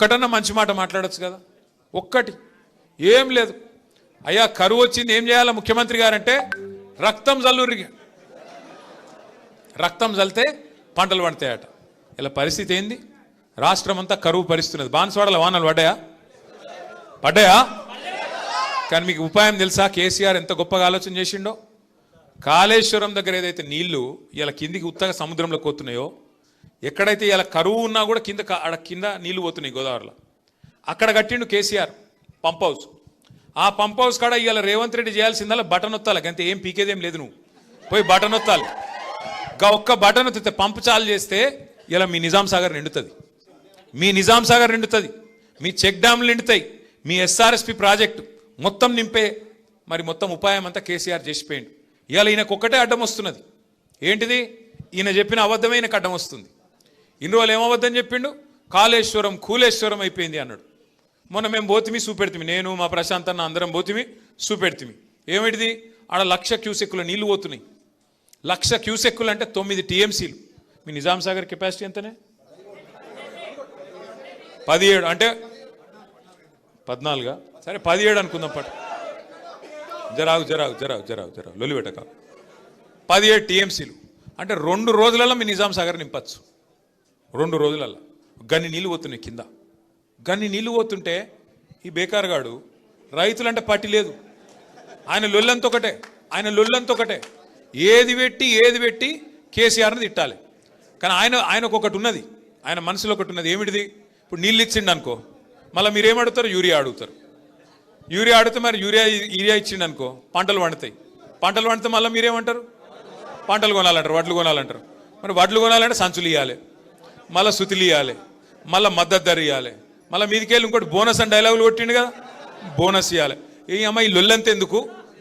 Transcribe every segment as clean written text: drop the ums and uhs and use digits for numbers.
ఒక్కటన్నా మంచి మాట మాట్లాడొచ్చు కదా, ఒక్కటి ఏం లేదు. అయ్యా కరువు వచ్చింది ఏం చేయాలా ముఖ్యమంత్రి గారంటే రక్తం జల్లురికి, రక్తం జల్లితే పంటలు పండుతాయట. ఇలా పరిస్థితి ఏంది? రాష్ట్రం అంతా కరువు పరిస్థితున్నది. బాన్స్వాడల వానలు పడ్డాయా? కానీ మీకు ఉపాయం తెలుసా? కేసీఆర్ ఎంత గొప్పగా ఆలోచన చేసిండో. కాళేశ్వరం దగ్గర ఏదైతే నీళ్లు ఇలా కిందికి ఉత్తగా సముద్రంలో పోతున్నాయో, ఎక్కడైతే ఇలా కరువు ఉన్నా కూడా కింద నీళ్లు పోతున్నాయి గోదావరిలో, అక్కడ కట్టిండు కేసీఆర్ పంప్ హౌస్. ఆ పంప్ హౌస్ కాడ ఇవాళ రేవంత్ రెడ్డి చేయాల్సిందల్లా బటన్ ఒత్తాలి, అంతే, ఏం పీకేదేం లేదు. నువ్వు పోయి బటన్ ఒత్తాలి. ఒక్క బటన్ ఒత్తితే పంపు చాలు చేస్తే ఇలా మీ నిజాం సాగర్ నిండుతుంది, మీ నిజాం సాగర్ నిండుతుంది, మీ చెక్ డ్యామ్లు నిండుతాయి, మీ ఎస్ఆర్ఎస్పి ప్రాజెక్టు మొత్తం నింపే మరి మొత్తం ఉపాయం అంతా కేసీఆర్ చేసిపోయిండు. ఇవాళ ఈయనకు ఒక్కటే అడ్డం వస్తున్నది. ఏంటిది? ఈయన చెప్పిన అబద్ధమైన అడ్డం వస్తుంది. ఇన్ని రోజులు ఏమబద్ధం చెప్పిండు? కాళేశ్వరం కూలేశ్వరం అయిపోయింది అన్నాడు. మొన్న మేము పోతిమి చూపెడుతుంది, నేను మా ప్రశాంత్ అన్న అందరం పోతిమి చూపెడుతుంది. ఏమిటిది? ఆడ 1,00,000 క్యూసెక్కుల నీళ్లు పోతున్నాయి. 1,00,000 క్యూసెక్కులు అంటే 9 టీఎంసీలు. మీ నిజాం సాగర్ కెపాసిటీ ఎంతనే? 17 అంటే 14, సరే 17 అనుకుందాం. పట్టు జరాగు లొల్లి పెట్టక. 17 టీఎంసీలు అంటే 2 రోజులలో మీ నిజాం సాగర్ నింపచ్చు. 2 రోజులలో గన్ని నీళ్ళు పోతున్నాయి కింద. గన్ని నీళ్ళు పోతుంటే ఈ బేకార్గాడు రైతులంటే పట్టి లేదు, ఆయన లొల్లంత ఒకటే, ఏది పెట్టి కేసీఆర్ని తిట్టాలి. కానీ ఆయనకు ఒకటి ఉన్నది, ఆయన మనసులో ఒకటి ఉన్నది. ఏమిటిది? ఇప్పుడు నీళ్ళు ఇచ్చిండు అనుకో, మళ్ళీ మీరేమడుగుతారు? యూరియా అడుగుతారు. యూరియా అడిగితే మరి యూరియా ఇచ్చిండు అనుకో పంటలు పండితే మళ్ళీ మీరేమంటారు? పంటలు కొనాలంటారు, వడ్లు కొనాలంటారు. మరి వడ్లు కొనాలంటే సంచులు ఇవ్వాలి, మళ్ళీ సుతులు ఇవ్వాలి, మళ్ళీ మద్దతు ధర ఇవ్వాలి, మళ్ళీ మీదికెళ్ళి ఇంకోటి బోనస్ అని డైలాగులు కొట్టిండు కదా, బోనస్ ఇవ్వాలి. ఈ అమ్మాయి లొల్లంత ఎందుకు?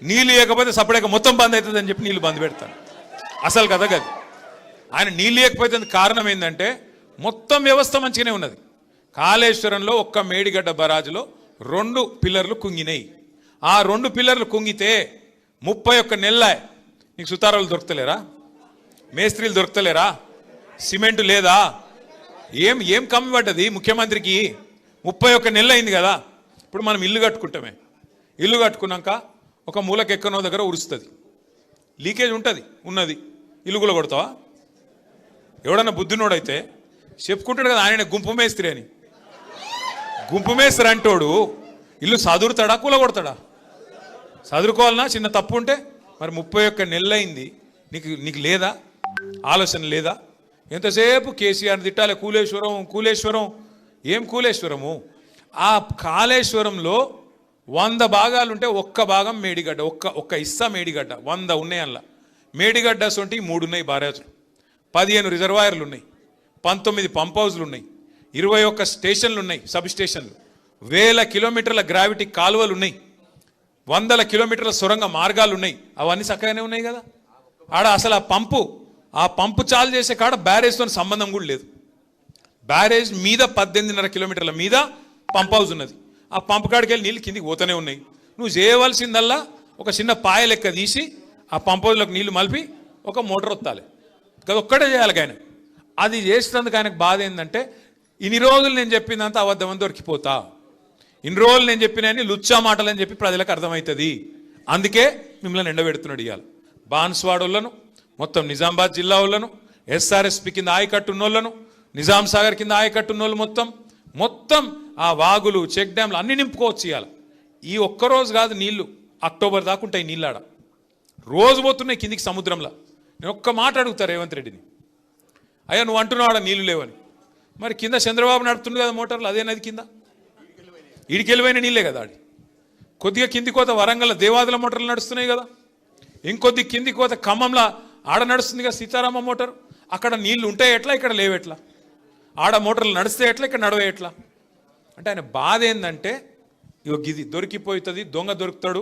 నీళ్ళు ఇవ్వకపోతే సపరేట్గా మొత్తం బంద్ అవుతుంది అని చెప్పి నీళ్ళు బంద్ పెడతాను. అసలు కదా గది. ఆయన నీళ్ళు ఇవ్వకపోతే కారణం ఏంటంటే మొత్తం వ్యవస్థ మంచిగానే ఉన్నది. కాళేశ్వరంలో ఒక్క మేడిగడ్డ బరాజులో 2 పిల్లర్లు కుంగినాయి. ఆ 2 పిల్లర్లు కుంగితే 31 నెలల నీకు సుతారాలు దొరుకుతలేరా? మేస్త్రీలు దొరుకుతలేరా? సిమెంటు లేదా? ఏం కమ్మి పడ్డది ముఖ్యమంత్రికి? 31 నెలలు అయింది కదా. ఇప్పుడు మనం ఇల్లు కట్టుకుంటామే, ఇల్లు కట్టుకున్నాక ఒక మూలకి ఎక్కనో దగ్గర ఉరుస్తుంది, లీకేజ్ ఉన్నది, ఇల్లు కూడా కొడతావా? ఎవడన్నా బుద్ధినోడైతే చెప్పుకుంటాడు కదా, ఆయన గుంపు మేస్త్రి అని. గుంపు మేస్త్రి అంటోడు ఇల్లు చదురుతాడా కూల కొడతాడా? చదురుకోవాలన్నా చిన్న తప్పు ఉంటే. మరి 31 నెలలు అయింది, నీకు లేదా ఆలోచన లేదా? ఎంతసేపు కేసీఆర్ తిట్టాలి, కూలేశ్వరం. ఏం కూలేశ్వరము? ఆ కాళేశ్వరంలో 100 భాగాలు ఉంటే ఒక్క భాగం మేడిగడ్డ, ఒక్క ఇస్సా మేడిగడ్డ. 100 ఉన్నాయి అందులో. మేడిగడ్డ సొంటి 3 ఉన్నాయి బారేజులు, 15 రిజర్వాయర్లు ఉన్నాయి, 19 పంప్ హౌజ్లు ఉన్నాయి, 21 స్టేషన్లు ఉన్నాయి, సబ్ స్టేషన్లు, 1000 కిలోమీటర్ల గ్రావిటీ కాలువలు ఉన్నాయి, 100 కిలోమీటర్ల సొరంగ మార్గాలు ఉన్నాయి. అవన్నీ చక్కగానే ఉన్నాయి కదా. ఆడ అసలు ఆ పంపు చాలు చేసే కాడ బ్యారేజ్తో సంబంధం కూడా లేదు. బ్యారేజ్ మీద 18.5 కిలోమీటర్ల మీద పంప్ హౌస్ ఉన్నది. ఆ పంపు కాడికి వెళ్ళి నీళ్ళు కిందికి పోతూనే ఉన్నాయి. నువ్వు చేయవలసిందల్లా ఒక చిన్న పాయ లెక్క తీసి ఆ పంప్ హౌస్లోకి నీళ్లు మలిపి ఒక మోటార్ వత్తాలి కదా, ఒక్కటే చేయాలి. ఆయన అది చేసినందుకు ఆయనకు బాధ ఏంటంటే, ఇన్ని రోజులు నేను చెప్పిందంతా అబద్ధమని దొరికిపోతా, ఇన్ని రోజులు నేను చెప్పినని లుచ్చా మాటలు అని చెప్పి ప్రజలకు అర్థమవుతుంది. అందుకే మిమ్మల్ని ఎండబెడుతున్నాడు. ఇవాళ బాన్స్వాడోళ్ళను, మొత్తం నిజామాబాద్ జిల్లా వాళ్ళను, ఎస్ఆర్ఎస్పి కింద ఆయకట్టు ఉన్నోళ్ళను, నిజాం సాగర్ కింద ఆయకట్టు ఉన్నోళ్ళు మొత్తం ఆ వాగులు, చెక్ డ్యామ్లు అన్నీ నింపుకోవచ్చు. ఇవాళ ఈ ఒక్కరోజు కాదు, నీళ్లు అక్టోబర్ దాకా ఉంటాయి. నీళ్ళాడ రోజు పోతున్నాయి కిందికి సముద్రంలో. నేను ఒక్క మాట అడుగుతా రేవంత్ రెడ్డిని, అయ్యా నువ్వు అంటున్నావు ఆడ నీళ్లు లేవని, మరి కింద చంద్రబాబు నడుపుతుంది కదా మోటార్లు, అదే నది కింద ఈడికెళ్ళిపోయిన నీళ్ళే కదా. ఆడి కొద్దిగా కింది కోత వరంగల్ దేవాదుల మోటార్లు నడుస్తున్నాయి కదా, ఇంకొద్ది కింది కోత ఖమ్మంలో ఆడ నడుస్తుంది కదా సీతారామ మోటార్. అక్కడ నీళ్లు ఉంటాయి ఎట్లా, ఇక్కడ లేవెట్లా? ఆడ మోటార్లు నడిస్తే ఎట్లా, ఇక్కడ నడవే ఎట్లా? అంటే ఆయన బాధ ఏంటంటే, ఇది దొరికిపోతుంది, దొంగ దొరుకుతాడు,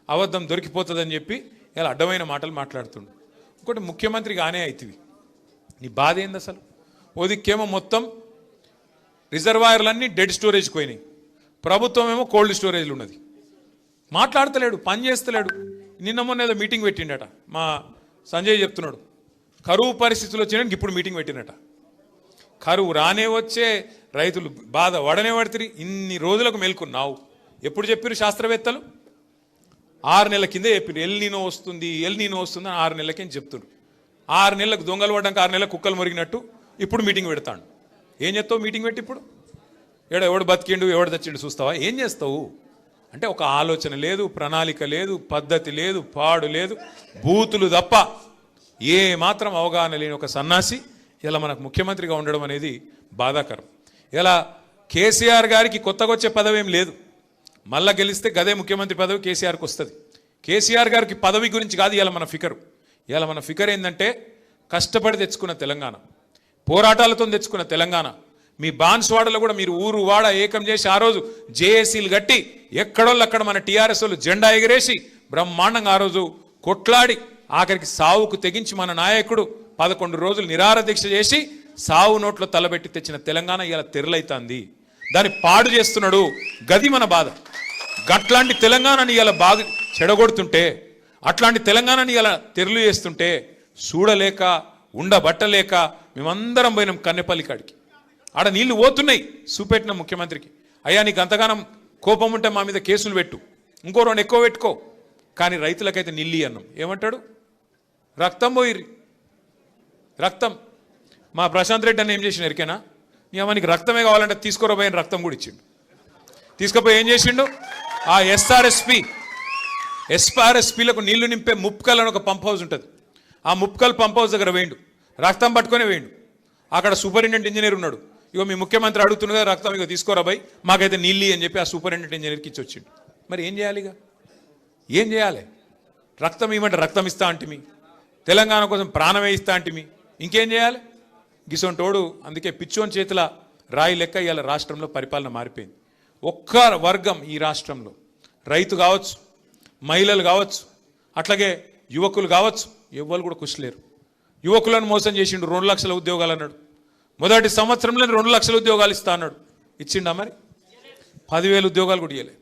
అబద్ధం దొరికిపోతుంది అని చెప్పి ఇలా అడ్డమైన మాటలు మాట్లాడుతుండు. ఇంకోటి ముఖ్యమంత్రి గానే అవుతుంది. నీ బాధ ఏంది అసలు? ఓ దిక్కేమో మొత్తం రిజర్వాయర్లన్నీ డెడ్ స్టోరేజ్కి పోయినాయి, ప్రభుత్వం ఏమో కోల్డ్ స్టోరేజ్లు ఉన్నది. మాట్లాడతలేడు, పని చేస్తలేడు. నిన్న మొన్న ఏదో మీటింగ్ పెట్టిండట, మా సంజయ్ చెప్తున్నాడు, కరువు పరిస్థితులు వచ్చినాక ఇప్పుడు మీటింగ్ పెట్టినట. కరువు రానే వచ్చే, రైతులు బాధ వడనే పడుతుంది. ఇన్ని రోజులకు మేల్కొన్నావు. ఎప్పుడు చెప్పారు శాస్త్రవేత్తలు? 6 నెలల కిందే చెప్పారు ఎల్ నీనో వస్తుంది అని 6 నెలలకేం చెప్తున్నారు. 6 నెలలకు దొంగలు పడ్డాక 6 నెలలకు కుక్కలు మురిగినట్టు ఇప్పుడు మీటింగ్ పెడతాడు. ఏం చేస్తావు మీటింగ్ పెట్టి? ఇప్పుడు ఎవడు బతికిండు ఎవడు తెచ్చిండు చూస్తావా? ఏం చేస్తావు అంటే ఒక ఆలోచన లేదు, ప్రణాళిక లేదు, పద్ధతి లేదు, పాడు లేదు, బూతులు తప్ప ఏ మాత్రం అవగాహన లేని ఒక సన్నాసి ఇలా మనకు ముఖ్యమంత్రిగా ఉండడం అనేది బాధాకరం. ఇలా కేసీఆర్ గారికి కొత్తగా వచ్చే పదవి ఏం లేదు. మళ్ళా గెలిస్తే గదే ముఖ్యమంత్రి పదవి కేసీఆర్కి వస్తుంది. కేసీఆర్ గారికి పదవి గురించి కాదు ఇలా మన ఫికరు. ఇలా మన ఫికర్ ఏంటంటే కష్టపడి తెచ్చుకున్న తెలంగాణ, పోరాటాలతో తెచ్చుకున్న తెలంగాణ. మీ బాన్స్వాడలో కూడా మీరు ఊరు వాడ ఏకం చేసి ఆ రోజు జేఏసీలు కట్టి ఎక్కడోళ్ళు అక్కడ మన టీఆర్ఎస్ వాళ్ళు జెండా ఎగిరేసి బ్రహ్మాండంగా ఆ రోజు కొట్లాడి ఆఖరికి సావుకు తెగించి మన నాయకుడు 11 రోజులు నిరాహార దీక్ష చేసి సావు నోట్లో తలబెట్టి తెచ్చిన తెలంగాణ ఇలా తెరలైతుంది. దాన్ని పాడు చేస్తున్నాడు. గది మన బాధ. గట్లాంటి తెలంగాణని ఇలా బాగా చెడగొడుతుంటే, అట్లాంటి తెలంగాణని ఇలా తెరలు చేస్తుంటే చూడలేక ఉండబట్టలేక మేమందరం పోయినాం కన్నెపల్లి కాడికి. ఆడ నీళ్లు పోతున్నాయి. చూపెట్టిన ముఖ్యమంత్రికి, అయ్యా నీకు అంతగానం కోపం ఉంటే మా మీద కేసులు పెట్టు, ఇంకో 2 ఎక్కువ పెట్టుకో, కానీ రైతులకైతే నీళ్ళు అన్నాం. ఏమంటాడు? రక్తం పోయిర్రి, రక్తం. మా ప్రశాంత్ రెడ్డి అని ఏం చేసిన ఎరికేనా? నీ అమ్మనికి రక్తమే కావాలంటే తీసుకోరబోయిన రక్తం కూడా ఇచ్చిండు. తీసుకుపోయి ఏం చేసిండు? ఆ ఎస్ఆర్ఎస్పీలకు నీళ్లు నింపే ముప్కల్ అని ఒక పంప్ హౌస్ ఉంటుంది. ఆ ముప్కల్ పంప్ హౌస్ దగ్గర వేయండు, రక్తం పట్టుకొని వేయండు. అక్కడ సూపరింటెండెంట్ ఇంజనీర్ ఉన్నాడు. ఇగో మీ ముఖ్యమంత్రి అడుగుతున్నదా రక్తం, ఇక తీసుకోరాబాయి మాకైతే నీళ్ళు అని చెప్పి ఆ సూపరింటెండెంట్ ఇంజనీర్కి ఇచ్చి వచ్చిండు. మరి ఏం చేయాలి? ఇక ఏం చేయాలి? రక్తం ఇవ్వమంటే రక్తం ఇస్తా అంటిమి, తెలంగాణ కోసం ప్రాణమే ఇస్తా అంటిమి, ఇంకేం చేయాలి? గిసొంటోడు అందుకే పిచ్చోని చేతుల రాయి లెక్క ఇవాళ రాష్ట్రంలో పరిపాలన మారిపోయింది. ఒక్క వర్గం ఈ రాష్ట్రంలో, రైతు కావచ్చు, మహిళలు కావచ్చు, అట్లాగే యువకులు కావచ్చు, ఎవ్వరు కూడా కుషలేరు. యువకులను మోసం చేసిండు. 2 లక్షల ఉద్యోగాలు అన్నాడు. మొదటి సంవత్సరంలో 2 లక్షల ఉద్యోగాలు ఇస్తా అన్నాడు. ఇచ్చిండా? మరి 10,000 ఉద్యోగాలు కూడా ఇవ్వలే.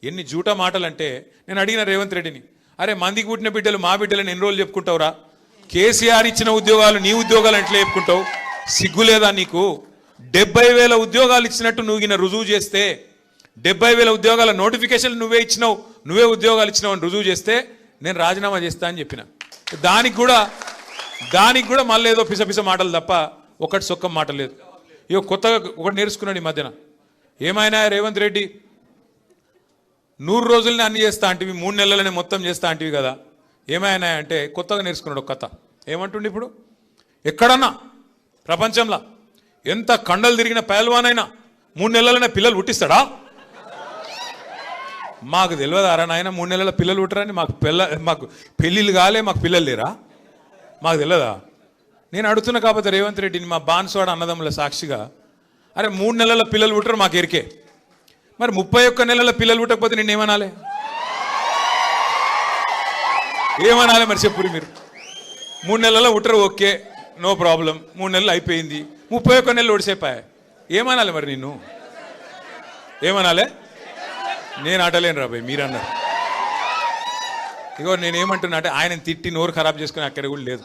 ఎన్ని జూటా మాటలు అంటే, నేను అడిగిన రేవంత్ రెడ్డిని, అరే మందికి పుట్టిన బిడ్డలు మా బిడ్డలను ఎన్ని రోజులు చెప్పుకుంటావురా? కేసీఆర్ ఇచ్చిన ఉద్యోగాలు నీ ఉద్యోగాలు ఎట్లా చెప్పుకుంటావు? సిగ్గు లేదా నీకు? 70,000 ఉద్యోగాలు ఇచ్చినట్టు నువ్వు రుజువు చేస్తే, 70,000 ఉద్యోగాల నోటిఫికేషన్లు నువ్వే ఇచ్చినావు, నువ్వే ఉద్యోగాలు ఇచ్చినావు అని రుజువు చేస్తే నేను రాజీనామా చేస్తా అని చెప్పిన. దానికి కూడా మళ్ళీ ఏదో పిసపిస మాటలు తప్ప ఒకటి సొక్కం మాట లేదు. ఇక కొత్తగా ఒకటి నేర్చుకున్నాడు ఈ మధ్యన. ఏమైనా రేవంత్ రెడ్డి 100 రోజులనే అన్ని చేస్తా అంటివి, 3 నెలలనే మొత్తం చేస్తా అంటివి కదా, ఏమైనా అంటే కొత్తగా నేర్చుకున్నాడు ఒక కథ. ఏమంటుండే? ఇప్పుడు ఎక్కడన్నా ప్రపంచంలో ఎంత కండలు తిరిగిన పహల్వానైనా 3 నెలలనే పిల్లలు పుట్టిస్తాడా? మాకు తెలియదారా నాయన 3 నెలల పిల్లలు పుట్టరని? మాకు పెళ్ళిళ్ళు కాలే, మాకు పిల్లలు లేరా? మాకు తెలియదా? నేను అడుగుతున్నా కాకపోతే రేవంత్ రెడ్డిని, మా బాన్స్వాడ అన్నదమ్ముల సాక్షిగా, అరే 3 నెలల పిల్లలు పుట్టరు మాకు ఎరికే, మరి 31 నెలల పిల్లలు పుట్టకపోతే నిన్ను ఏమనాలి? మరి చెప్పురు మీరు. 3 నెలల పుట్టరు, ఓకే, నో ప్రాబ్లం. 3 నెలలు అయిపోయింది, 31 నెలలు ఒడిసేపాయ, ఏమనాలి మరి నిన్ను? ఏమనాలి? నేను ఆటలేను రాబాయ్, మీరన్నారు. ఇగో నేనేమంటున్నా అంటే ఆయన తిట్టి నోరు ఖరాబ్ చేసుకుని అక్కడ కూడా లేదు.